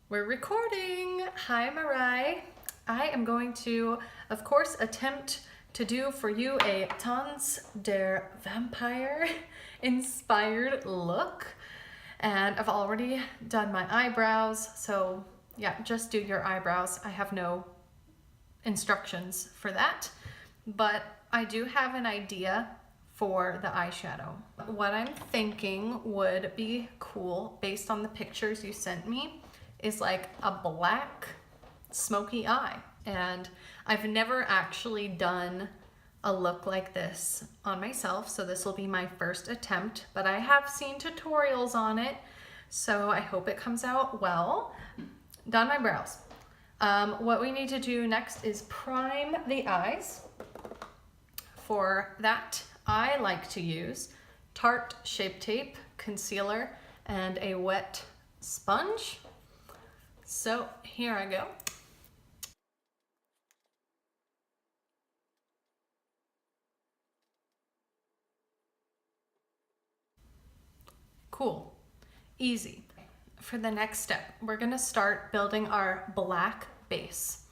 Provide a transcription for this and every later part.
We're recording. Hi, Marei. I am going to, of course, attempt to do for you a Tanz der Vampire inspired look. And I've already done my eyebrows. So yeah, just do your eyebrows. I have no instructions for that, but I do have an idea for the eyeshadow. What I'm thinking would be cool based on the pictures you sent me is like a black smoky eye. And I've never actually done a look like this on myself, so this will be my first attempt, but I have seen tutorials on it, so I hope it comes out well. Done my brows. What we need to do next is prime the eyes. For that, I like to use Tarte Shape Tape, concealer, and a wet sponge. So here I go. Cool, easy. For the next step, we're gonna start building our black base.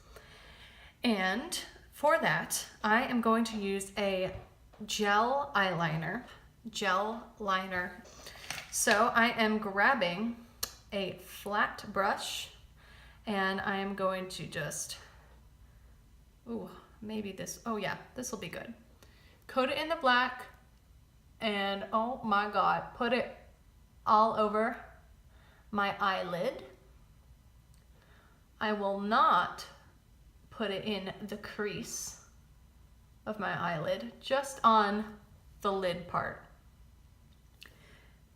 And for that, I am going to use a gel liner. So I am grabbing a flat brush and I am going to just, maybe this, this will be good. Coat it in the black and oh my God, put it all over my eyelid. I will not put it in the crease of my eyelid, just on the lid part.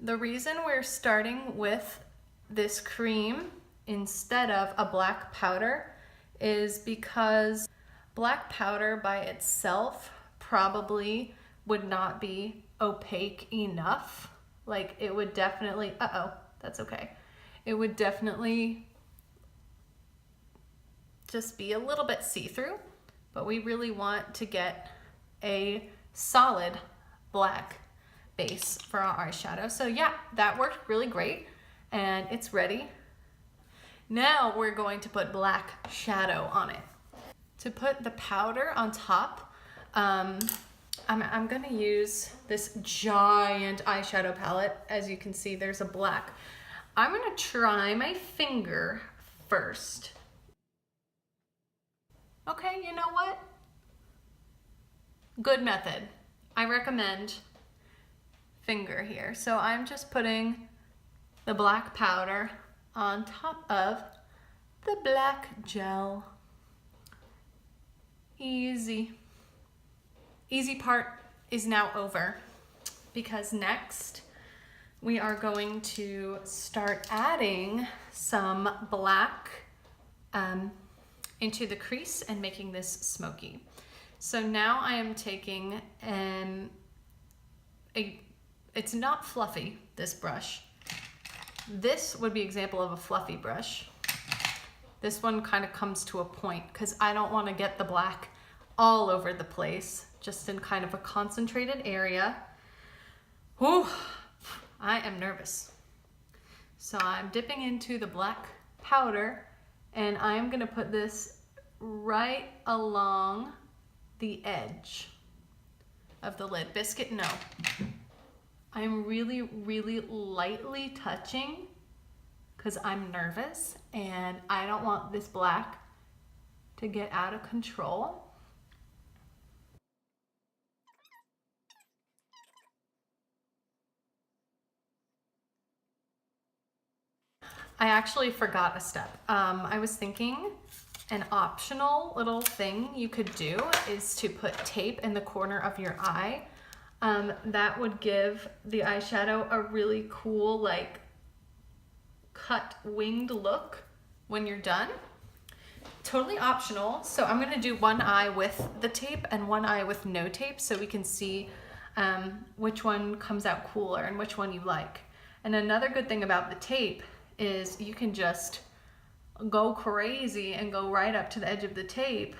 The reason we're starting with this cream instead of a black powder is because black powder by itself probably would not be opaque enough. Like it would definitely, that's okay. It would definitely just be a little bit see-through, but we really want to get a solid black base for our eyeshadow. So yeah, that worked really great and it's ready. Now we're going to put black shadow on it. To put the powder on top, I'm gonna use this giant eyeshadow palette. As you can see, there's a black. I'm gonna try my finger first. Okay, you know what? Good method. I recommend finger here. So I'm just putting the black powder on top of the black gel. Easy. Easy part is now over because next we are going to start adding some black into the crease and making this smoky. So now I am taking it's not fluffy, this brush. This would be an example of a fluffy brush. This one kind of comes to a point because I don't want to get the black all over the place, just in kind of a concentrated area. Whew, I am nervous. So I'm dipping into the black powder and I'm gonna put this right along the edge of the lid. Biscuit, no. I'm really, really lightly touching because I'm nervous and I don't want this black to get out of control. I actually forgot a step. I was thinking an optional little thing you could do is to put tape in the corner of your eye. That would give the eyeshadow a really cool, like, cut winged look when you're done. Totally optional. So I'm gonna do one eye with the tape and one eye with no tape so we can see which one comes out cooler and which one you like. And another good thing about the tape is you can just go crazy and go right up to the edge of the tape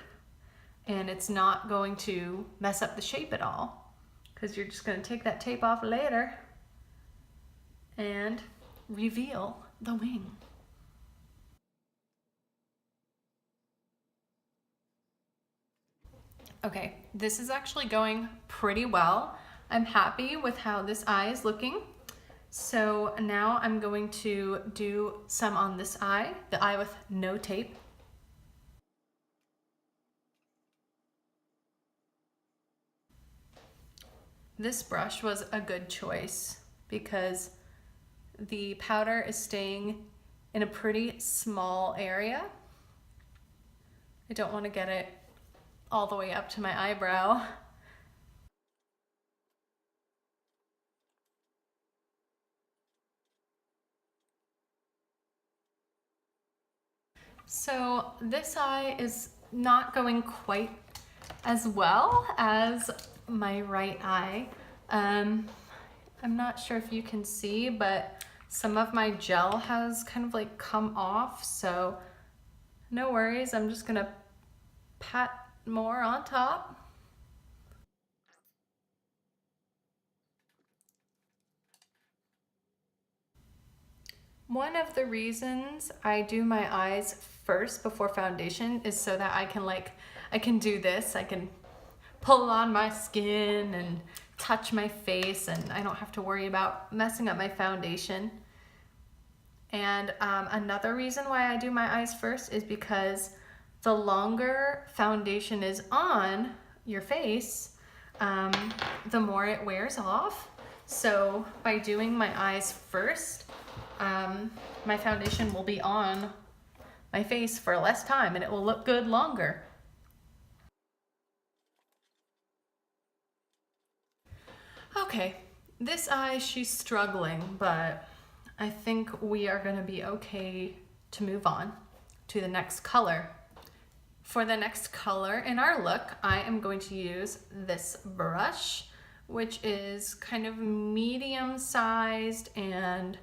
and it's not going to mess up the shape at all because you're just going to take that tape off later and reveal the wing. Okay, this is actually going pretty well. I'm happy with how this eye is looking. So now I'm going to do some on this eye, the eye with no tape. This brush was a good choice because the powder is staying in a pretty small area. I don't want to get it all the way up to my eyebrow. So this eye is not going quite as well as my right eye. I'm not sure if you can see, but some of my gel has kind of like come off, so no worries. I'm just gonna pat more on top. One of the reasons I do my eyes first before foundation is so that I can do this. I can pull on my skin and touch my face, and I don't have to worry about messing up my foundation. And another reason why I do my eyes first is because the longer foundation is on your face, the more it wears off. So by doing my eyes first, my foundation will be on my face for less time and it will look good longer. Okay, this eye, she's struggling, but I think we are gonna be okay to move on to the next color. For the next color in our look, I am going to use this brush, which is kind of medium sized and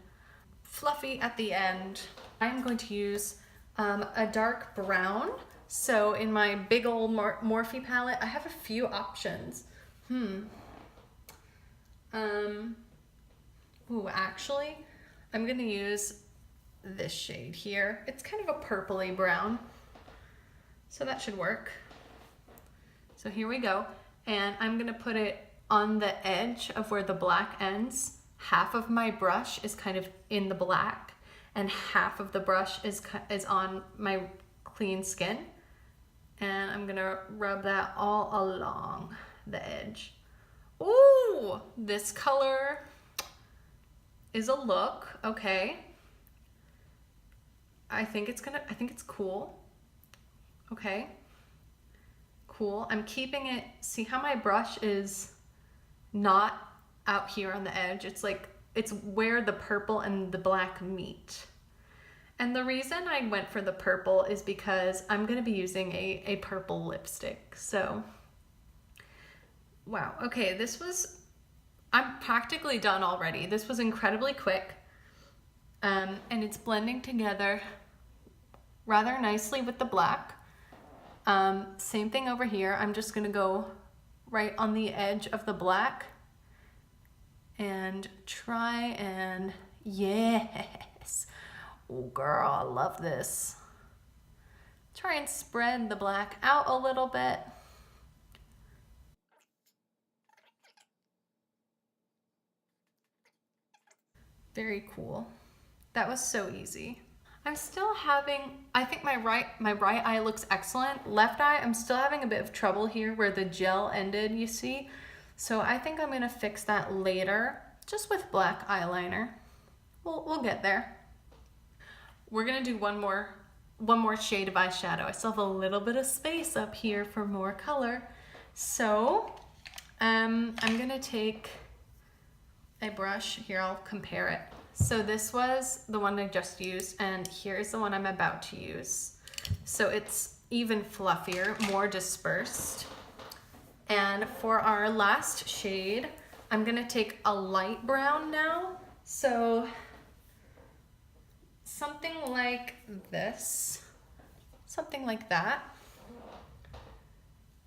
fluffy at the end. I'm going to use a dark brown. So in my big old Morphe palette, I have a few options. Actually, I'm gonna use this shade here. It's kind of a purpley brown, so that should work. So here we go, and I'm gonna put it on the edge of where the black ends. Half of my brush is kind of in the black, and half of the brush is on my clean skin. And I'm gonna rub that all along the edge. Ooh, this color is a look, okay. I think it's cool. Okay, cool. I'm keeping it, see how my brush is not out here on the edge? It's like, it's where the purple and the black meet. And the reason I went for the purple is because I'm gonna be using a purple lipstick, so. Wow, okay, I'm practically done already. This was incredibly quick, and it's blending together rather nicely with the black. Same thing over here. I'm just gonna go right on the edge of the black and try and, yes. Oh girl, I love this. Try and spread the black out a little bit. Very cool. That was so easy. I'm still having, I think my right eye looks excellent. Left eye, I'm still having a bit of trouble here where the gel ended, you see? So I think I'm gonna fix that later, just with black eyeliner. We'll get there. We're gonna do one more shade of eyeshadow. I still have a little bit of space up here for more color. So I'm gonna take a brush here, I'll compare it. So this was the one I just used, and here's the one I'm about to use. So it's even fluffier, more dispersed. And for our last shade, I'm gonna take a light brown now. So something like this, something like that.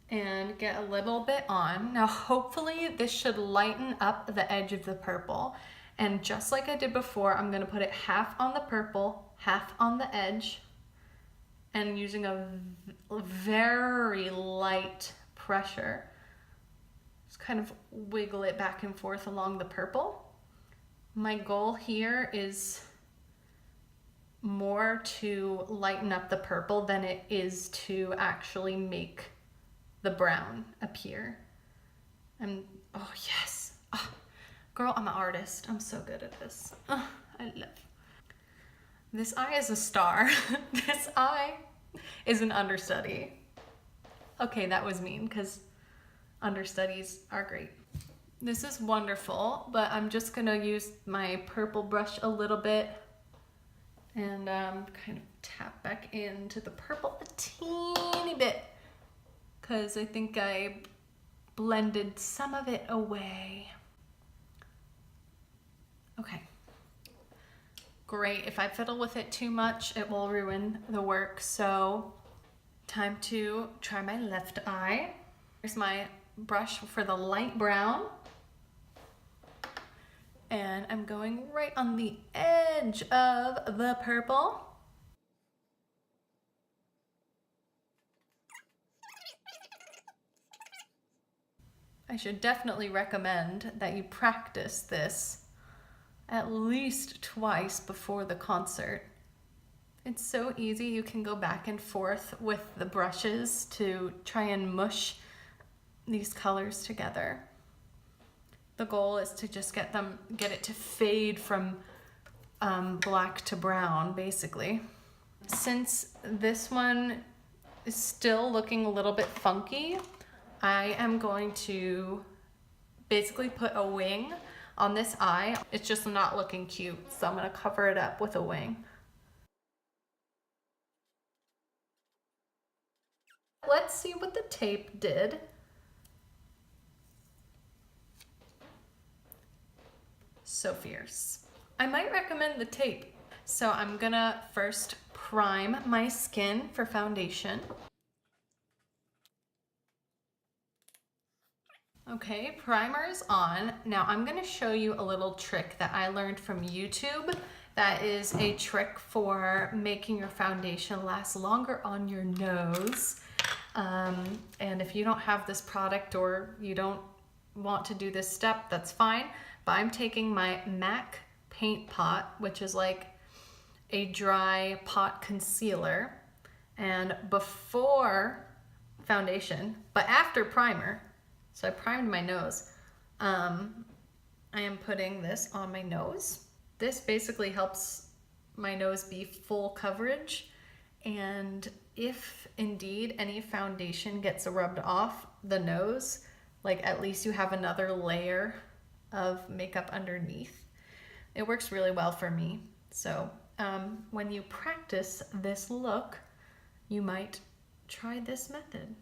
And get a little bit on. Now hopefully this should lighten up the edge of the purple. And just like I did before, I'm gonna put it half on the purple, half on the edge, and using a very light pressure. Just kind of wiggle it back and forth along the purple. My goal here is more to lighten up the purple than it is to actually make the brown appear. And oh yes, oh, girl, I'm an artist. I'm so good at this. Oh, I love. This eye is a star. This eye is an understudy. Okay, that was mean because understudies are great. This is wonderful, but I'm just gonna use my purple brush a little bit and kind of tap back into the purple a teeny bit because I think I blended some of it away. Okay, great. If I fiddle with it too much, it will ruin the work. So time to try my left eye. Here's my brush for the light brown. And I'm going right on the edge of the purple. I should definitely recommend that you practice this at least twice before the concert. It's so easy. You can go back and forth with the brushes to try and mush these colors together. The goal is to just get it to fade from black to brown, basically. Since this one is still looking a little bit funky, I am going to basically put a wing on this eye. It's just not looking cute, so I'm gonna cover it up with a wing. Let's see what the tape did. So fierce. I might recommend the tape. So I'm gonna first prime my skin for foundation. Okay, primer is on. Now I'm gonna show you a little trick that I learned from YouTube. That is a trick for making your foundation last longer on your nose. And if you don't have this product or you don't want to do this step, that's fine. But I'm taking my MAC paint pot, which is like a dry pot concealer, and before foundation, but after primer, so I primed my nose, I am putting this on my nose. This basically helps my nose be full coverage, and if indeed any foundation gets rubbed off the nose, like at least you have another layer of makeup underneath. It works really well for me. So when you practice this look, you might try this method.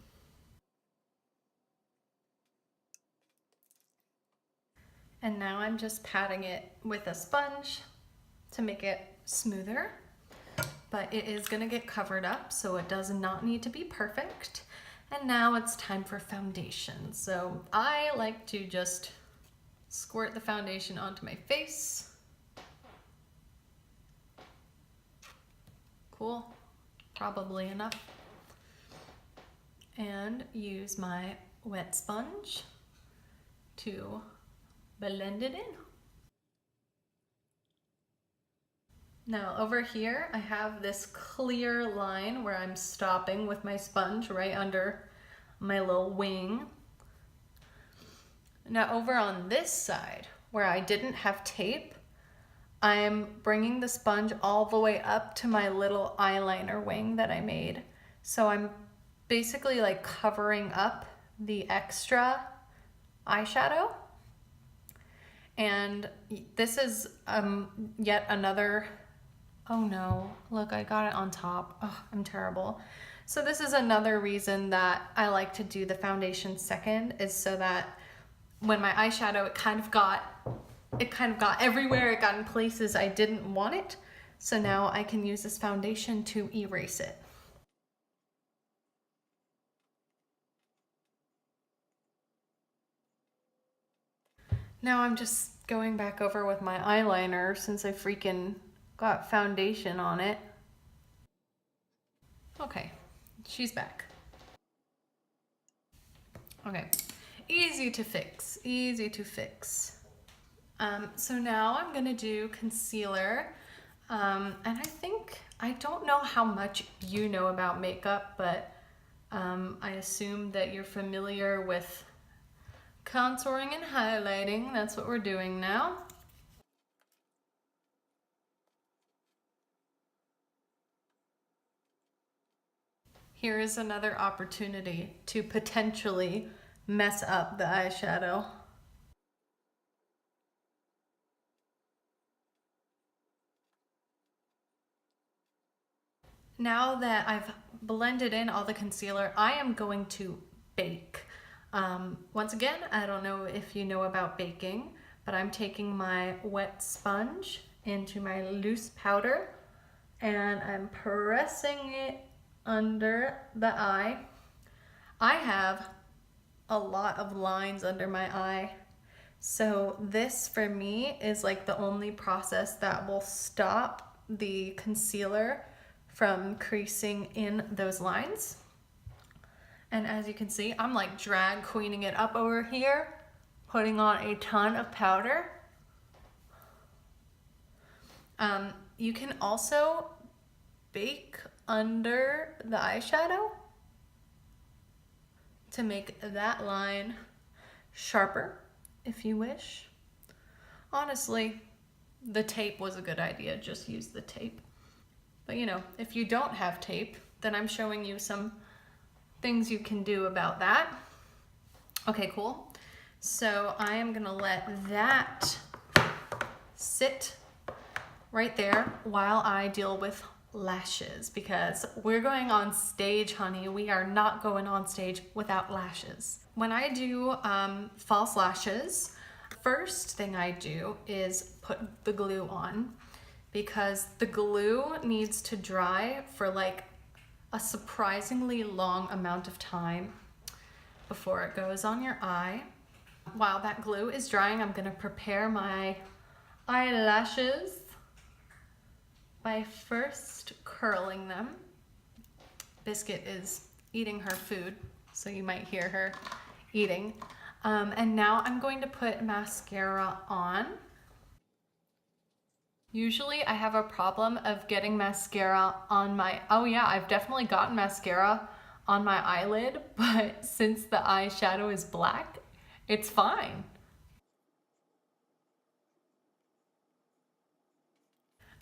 And now I'm just patting it with a sponge to make it smoother, but it is gonna get covered up, so it does not need to be perfect. And now it's time for foundation. So I like to just squirt the foundation onto my face. Cool, probably enough. And use my wet sponge to blend it in. Now over here, I have this clear line where I'm stopping with my sponge right under my little wing. Now over on this side, where I didn't have tape, I'm bringing the sponge all the way up to my little eyeliner wing that I made. So I'm basically like covering up the extra eyeshadow. And this is yet another, oh no, look, I got it on top. Oh, I'm terrible. So this is another reason that I like to do the foundation second, is so that when my eyeshadow, it kind of got everywhere. It got in places I didn't want it. So now I can use this foundation to erase it. Now I'm just going back over with my eyeliner since I freaking got foundation on it. Okay, she's back. Okay, easy to fix, easy to fix. So now I'm gonna do concealer. And I don't know how much you know about makeup, but I assume that you're familiar with contouring and highlighting. That's what we're doing now. Here is another opportunity to potentially mess up the eyeshadow. Now that I've blended in all the concealer, I am going to bake. Once again, I don't know if you know about baking, but I'm taking my wet sponge into my loose powder and I'm pressing it under the eye. I have a lot of lines under my eye. So this for me is like the only process that will stop the concealer from creasing in those lines. And as you can see, I'm like drag queening it up over here, putting on a ton of powder. You can also bake under the eyeshadow to make that line sharper if you wish. Honestly, the tape was a good idea, just use the tape. But you know, if you don't have tape, then I'm showing you some things you can do about that. Okay, cool. So I am gonna let that sit right there while I deal with lashes, because we're going on stage, honey. We are not going on stage without lashes. When I do false lashes, first thing I do is put the glue on, because the glue needs to dry for like a surprisingly long amount of time before it goes on your eye. While that glue is drying, I'm gonna prepare my eyelashes by first curling them. Biscuit is eating her food, so you might hear her eating. And now I'm going to put mascara on. Usually I have a problem of getting mascara on my, oh yeah, I've definitely gotten mascara on my eyelid, but since the eyeshadow is black, it's fine.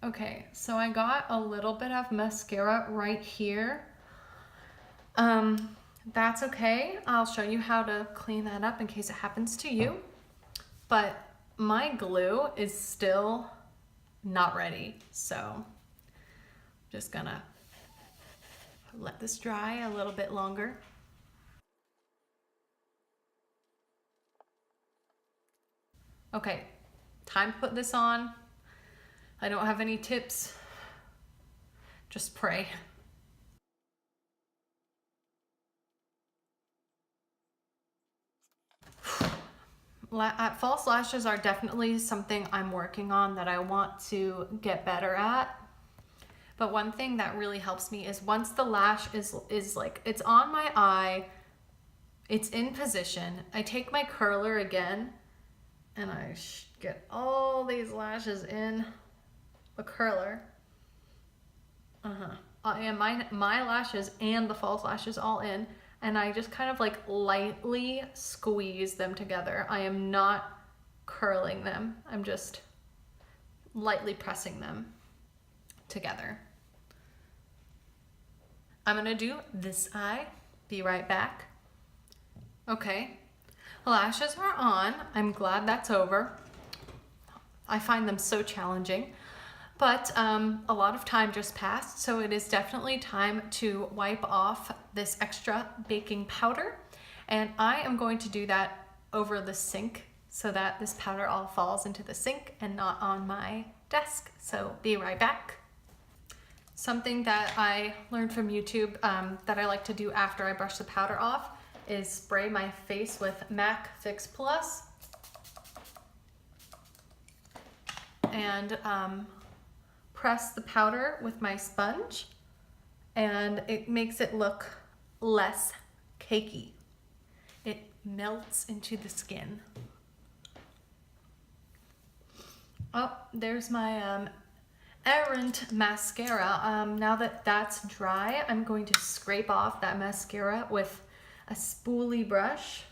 Okay, so I got a little bit of mascara right here. That's okay. I'll show you how to clean that up in case it happens to you. But my glue is still not ready, so just gonna let this dry a little bit longer. Okay, time to put this on. I don't have any tips, just pray. False lashes are definitely something I'm working on that I want to get better at. But one thing that really helps me is once the lash is like, it's on my eye, it's in position, I take my curler again and I get all these lashes in the curler. And my lashes and the false lashes all in, and I just kind of like lightly squeeze them together. I am not curling them. I'm just lightly pressing them together. I'm gonna do this eye. Be right back. Okay, lashes are on. I'm glad that's over. I find them so challenging. But a lot of time just passed, so it is definitely time to wipe off this extra baking powder. And I am going to do that over the sink so that this powder all falls into the sink and not on my desk. So be right back. Something that I learned from YouTube that I like to do after I brush the powder off is spray my face with MAC Fix Plus. And press the powder with my sponge, and it makes it look less cakey. It melts into the skin. Oh, there's my errant mascara. Now that that's dry, I'm going to scrape off that mascara with a spoolie brush.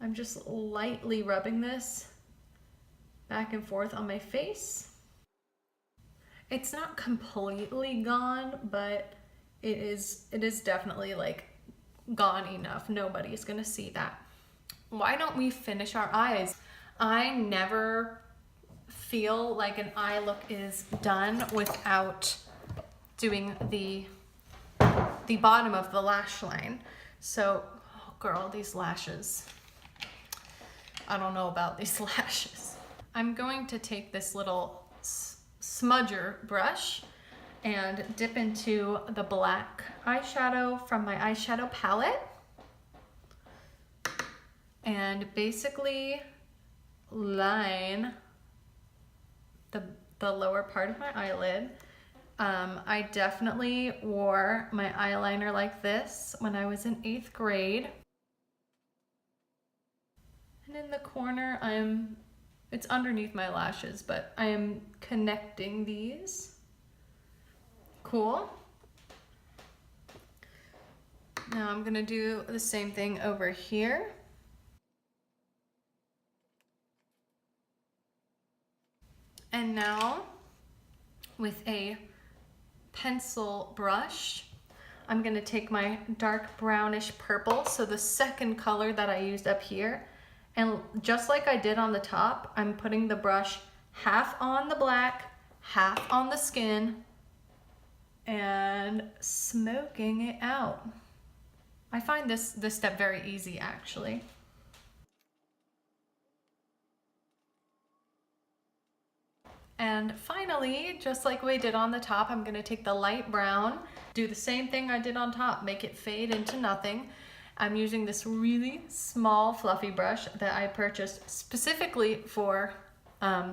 I'm just lightly rubbing this back and forth on my face. It's not completely gone, but it is definitely like gone enough. Nobody's gonna see that. Why don't we finish our eyes? I never feel like an eye look is done without doing the bottom of the lash line. So, oh girl, these lashes. I don't know about these lashes. I'm going to take this little smudger brush and dip into the black eyeshadow from my eyeshadow palette and basically line the lower part of my eyelid. I definitely wore my eyeliner like this when I was in 8th grade. And in the corner, it's underneath my lashes, but I am connecting these. Cool. Now I'm gonna do the same thing over here. And now, with a pencil brush, I'm gonna take my dark brownish purple, so the second color that I used up here, and just like I did on the top, I'm putting the brush half on the black, half on the skin, and smoking it out. I find this step very easy, actually. And finally, just like we did on the top, I'm gonna take the light brown, do the same thing I did on top, make it fade into nothing. I'm using this really small fluffy brush that I purchased specifically for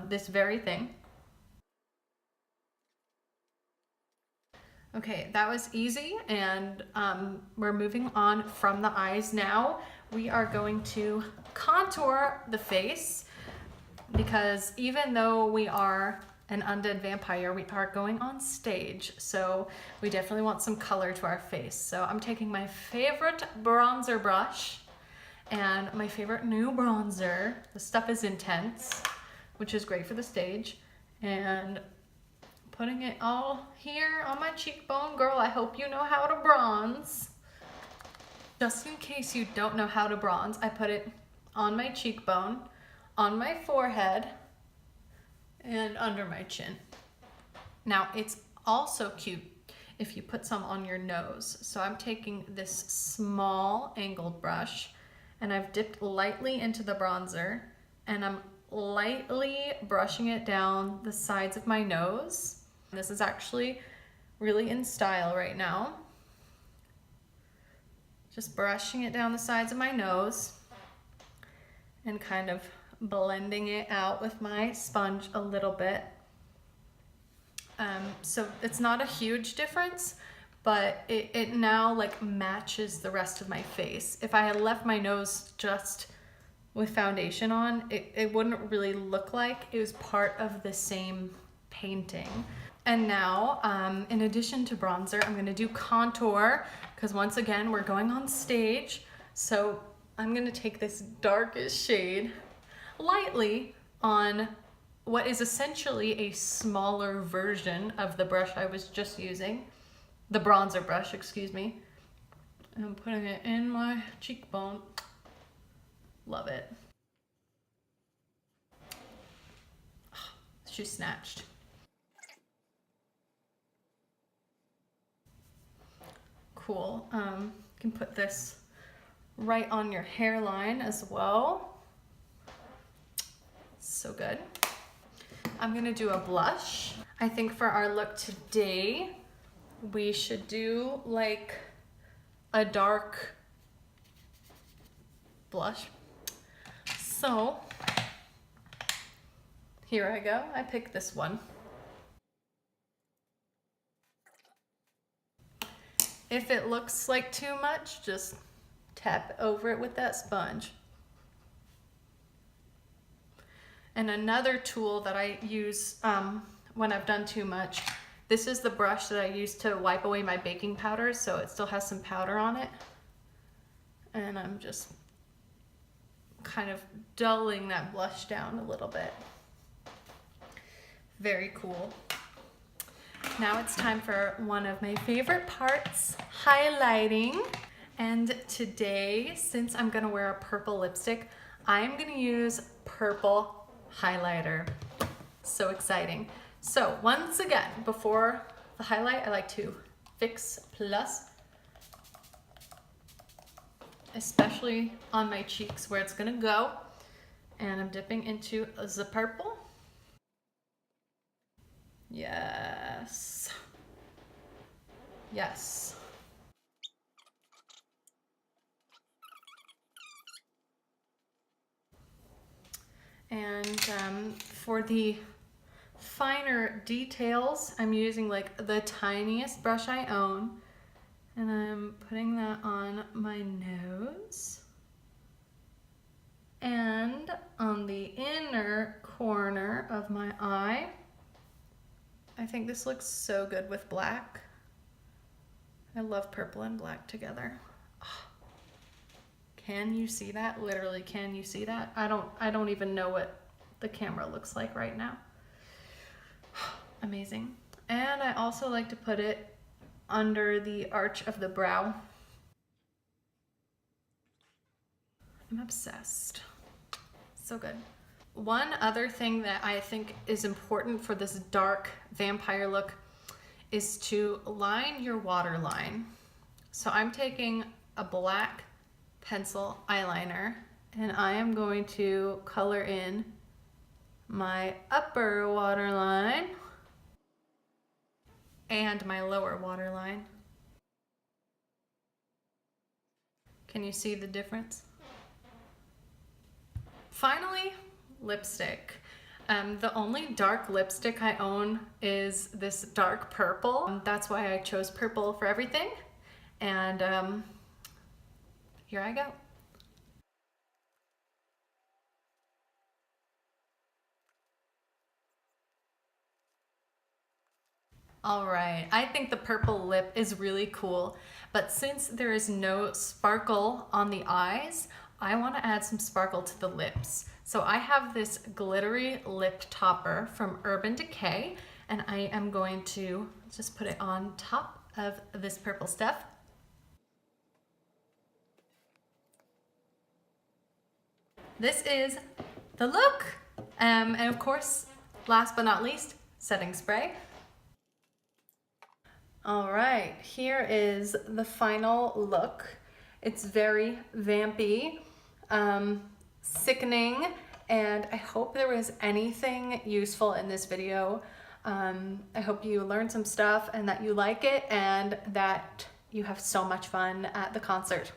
this very thing. Okay, that was easy, and we're moving on from the eyes now. We are going to contour the face, because even though we are an undead vampire, we are going on stage, so we definitely want some color to our face. So I'm taking my favorite bronzer brush and my favorite new bronzer. The stuff is intense, which is great for the stage, and putting it all here on my cheekbone. Girl, I hope you know how to bronze. Just in case you don't know how to bronze, I put it on my cheekbone, on my forehead, and under my chin. Now, it's also cute if you put some on your nose. So I'm taking this small angled brush, and I've dipped lightly into the bronzer, and I'm lightly brushing it down the sides of my nose. This is actually really in style right now. Just brushing it down the sides of my nose and kind of blending it out with my sponge a little bit. So it's not a huge difference, but it now like matches the rest of my face. If I had left my nose just with foundation on, it wouldn't really look like it was part of the same painting. And now, in addition to bronzer, I'm gonna do contour, because once again, we're going on stage. So I'm gonna take this darkest shade lightly on what is essentially a smaller version of the brush I was just using, the bronzer brush, excuse me. And I'm putting it in my cheekbone. Love it. She snatched. Cool. You can put this right on your hairline as well. So good. I'm gonna do a blush. I think for our look today, we should do like a dark blush. So here I go. I picked this one. If it looks like too much, just tap over it with that sponge. And another tool that I use when I've done too much, this is the brush that I use to wipe away my baking powder, so it still has some powder on it. And I'm just kind of dulling that blush down a little bit. Very cool. Now it's time for one of my favorite parts, highlighting. And today, since I'm gonna wear a purple lipstick, I'm gonna use purple highlighter. So exciting. So once again, before the highlight, I like to fix plus, especially on my cheeks where it's gonna go. And I'm dipping into the purple. Yes. Yes. And for the finer details, I'm using like the tiniest brush I own, and I'm putting that on my nose and on the inner corner of my eye. I think this looks so good with black. I love purple and black together. Oh, can you see that? Literally, can you see that? I don't even know what the camera looks like right now. Amazing. And I also like to put it under the arch of the brow. I'm obsessed. So good. One other thing that I think is important for this dark vampire look is to line your waterline. So I'm taking a black pencil eyeliner and I am going to color in my upper waterline and my lower waterline. Can you see the difference? Finally, lipstick. The only dark lipstick I own is this dark purple. That's why I chose purple for everything. And here I go. All right, I think the purple lip is really cool, but since there is no sparkle on the eyes, I want to add some sparkle to the lips. So I have this glittery lip topper from Urban Decay, and I am going to just put it on top of this purple stuff. This is the look. And of course, last but not least, setting spray. All right, here is the final look. It's very vampy, sickening, and I hope there was anything useful in this video. I hope you learned some stuff and that you like it and that you have so much fun at the concert.